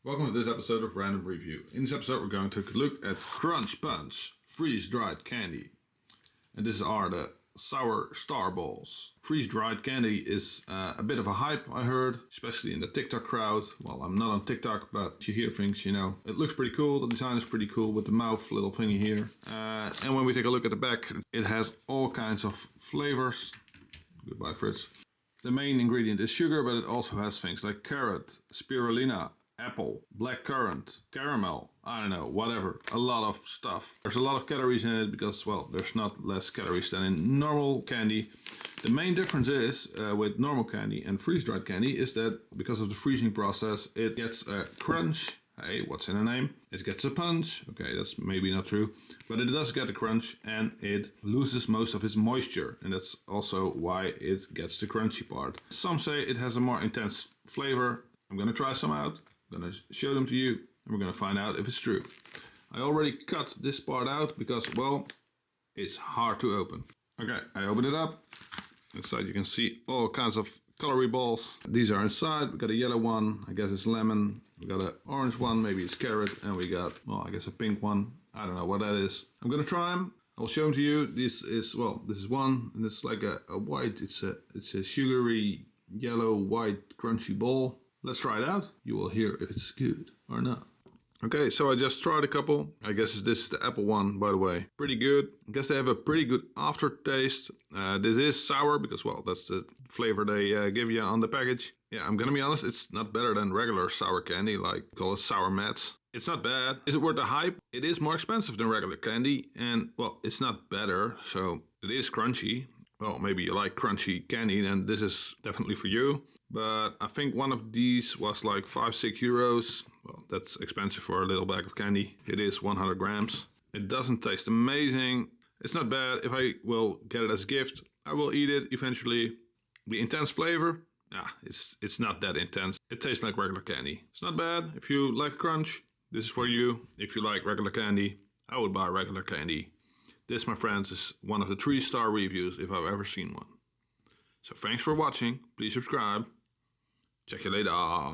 Welcome to this episode of Random Review. In this episode we're going to take a look at Crunch Punch freeze-dried candy. And these are the sour star balls. Freeze-dried candy is a bit of a hype, I heard, especially in the TikTok crowd. Well, I'm not on TikTok, but you hear things, you know. It looks pretty cool, the design is pretty cool with the mouth little thingy here. And when we take a look at the back, it has all kinds of flavors. Goodbye, Fritz. The main ingredient is sugar, but it also has things like carrot, spirulina, apple, black currant, caramel, I don't know, whatever. A lot of stuff. There's a lot of calories in it because, well, there's not less calories than in normal candy. The main difference is with normal candy and freeze-dried candy is that because of the freezing process, it gets a crunch. Hey, what's in the name? It gets a punch. Okay, that's maybe not true. But it does get a crunch and it loses most of its moisture. And that's also why it gets the crunchy part. Some say it has a more intense flavor. I'm gonna try some out. I'm gonna show them to you and we're gonna find out if it's true. I already cut this part out because, well, it's hard to open. Okay, I open it up. Inside you can see all kinds of colory balls. These are inside. We got a yellow one, I guess it's lemon. We got an orange one, maybe it's carrot. And we got, well, I guess a pink one. I don't know what that is. I'm gonna try them. I'll show them to you. This is one, and it's like a white, it's a sugary, yellow, white, crunchy ball. Let's try it out. You will hear if it's good or not. Okay, so I just tried a couple. I guess this is the apple one, by the way. Pretty good. I guess they have a pretty good aftertaste. This is sour because, well, that's the flavor they give you on the package. Yeah, I'm gonna be honest, it's not better than regular sour candy, like call it sour mats. It's not bad. Is it worth the hype? It is more expensive than regular candy, and, well, it's not better, so it is crunchy. Well, maybe you like crunchy candy, then this is definitely for you. But I think one of these was like 5-6 euros. Well, that's expensive for a little bag of candy. It is 100 grams. It doesn't taste amazing. It's not bad. If I will get it as a gift, I will eat it eventually. The intense flavor, it's not that intense. It tastes like regular candy. It's not bad. If you like crunch, this is for you. If you like regular candy, I would buy regular candy. This, my friends, is one of the 3-star reviews if I've ever seen one. So thanks for watching. Please subscribe. Check you later.